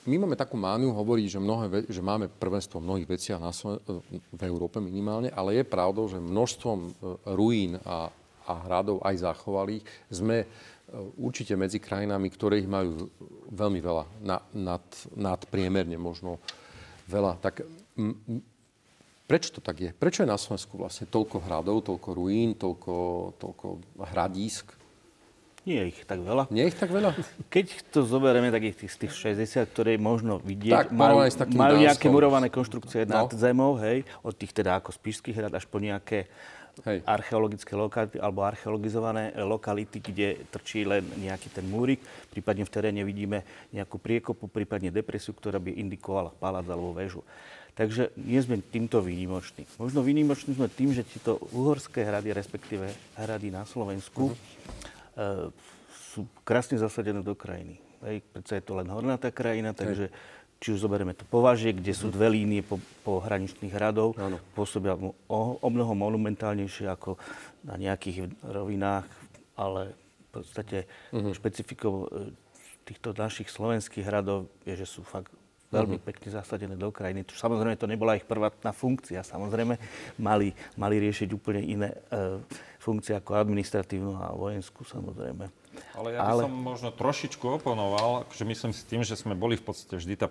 my máme takú mániu hovoriť, že máme prvenstvo v mnohých veciach v Európe minimálne, ale je pravdou, že množstvom ruín a hradov aj zachovalých sme určite medzi krajinami, ktoré ich majú veľmi veľa, nadpriemerne možno veľa. Tak prečo to tak je? Prečo je na Slovensku vlastne toľko hradov, toľko ruín, toľko hradísk? Nie je ich tak veľa. Nie je ich tak veľa? Keď to zoberieme, tak z tých 60, ktoré možno vidieť, tak, majú nejaké murované konštrukcie nad zemou, hej, od tých teda ako Spišských hrad až po nejaké archeologické lokality alebo archeologizované lokality, kde trčí len nejaký ten múrik. Prípadne v teréne vidíme nejakú priekopu, prípadne depresiu, ktorá by indikovala palác alebo väžu. Takže nie sme týmto výnimoční. Možno výnimoční sme tým, že tieto uhorské hrady, respektíve hrady na Slovensku, sú krásne zasadené do krajiny. Predsa je to len hornatá krajina, takže či už zoberieme to považie, kde sú dve línie po hraničných hradov, pôsobia o mnoho monumentálnejšie ako na nejakých rovinách, ale v podstate špecifikou týchto našich slovenských hradov je, že sú fakt veľmi pekne zasadené do krajiny. Samozrejme, to nebola ich prvotná funkcia. Samozrejme, mali riešiť úplne iné funkcie ako administratívnu a vojenskú, samozrejme. Ale ja by som možno trošičku oponoval, akože myslím si tým, že sme boli v podstate vždy tá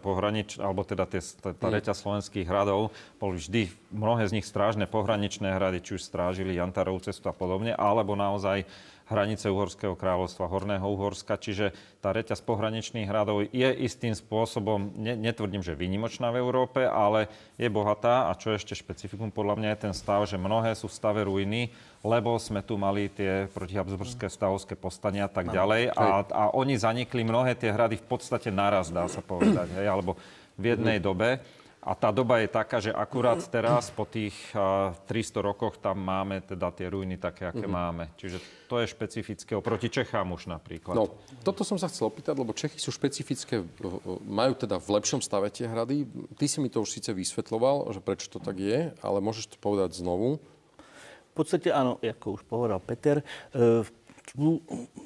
alebo teda tá reťaz slovenských hradov, boli vždy mnohé z nich strážne pohraničné hrady, či už strážili Jantarovú cestu a podobne, alebo naozaj hranice Uhorského kráľovstva, Horného Uhorska. Čiže tá reťaz pohraničných hradov je istým spôsobom, netvrdím, že výnimočná v Európe, ale je bohatá. A čo ešte špecifikum podľa mňa je ten stav, že mnohé sú v stave ruiny, lebo sme tu mali tie protihabsburské stavovské povstania a tak ďalej. A oni zanikli, mnohé tie hrady v podstate naraz, dá sa povedať, hej, alebo v jednej dobe. A tá doba je taká, že akurát teraz po tých 300 rokoch tam máme teda tie ruiny také, aké máme. Čiže to je špecifické oproti Čechám už napríklad. No, toto som sa chcel opýtať, lebo Čechy sú špecifické, majú teda v lepšom stave tie hrady. Ty si mi to už síce vysvetľoval, že prečo to tak je, ale môžeš to povedať znovu. V podstate áno, ako už povedal Peter,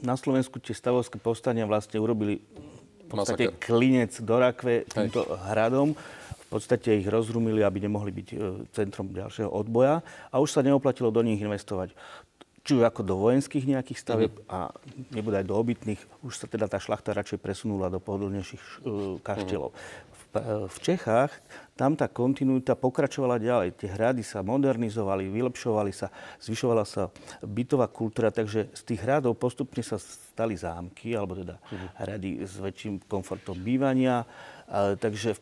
na Slovensku tie stavovské povstania vlastne urobili v podstate klinec do rakve týmto hradom. V podstate ich rozrumili, aby nemohli byť centrom ďalšieho odboja a už sa neoplatilo do nich investovať. Či už ako do vojenských nejakých stavieb a nebude aj do obytných. Už sa teda tá šlachta radšej presunula do pohodlnejších kaštielov. V Čechách tam tá kontinuita pokračovala ďalej. Tie hrady sa modernizovali, vylepšovali sa, zvyšovala sa bytová kultúra, takže z tých hradov postupne sa stali zámky, alebo teda hrady s väčším komfortom bývania. Takže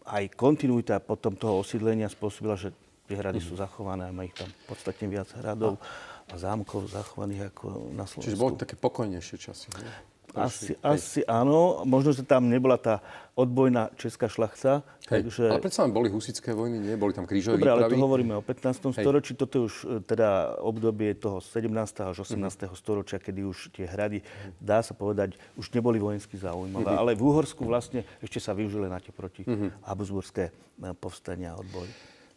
aj kontinuita potom toho osídlenia spôsobila, že tie hrady sú zachované a má ich tam podstatne viac hradov a zámkov zachovaných ako na Slovensku. Čiže boli také pokojnejšie časy. Ne? Asi áno. Možno, že tam nebola tá odbojná česká šlachta. Takže... Ale predsa len boli husitské vojny, nie? Boli tam krížové výpravy. Dobre, ale tu hovoríme o 15. storočí. Toto je už teda obdobie toho 17. až 18. storočia, kedy už tie hrady, dá sa povedať, už neboli vojensky zaujímavé. Ale v Uhorsku vlastne ešte sa využili na tie proti habsburské povstania a odboji.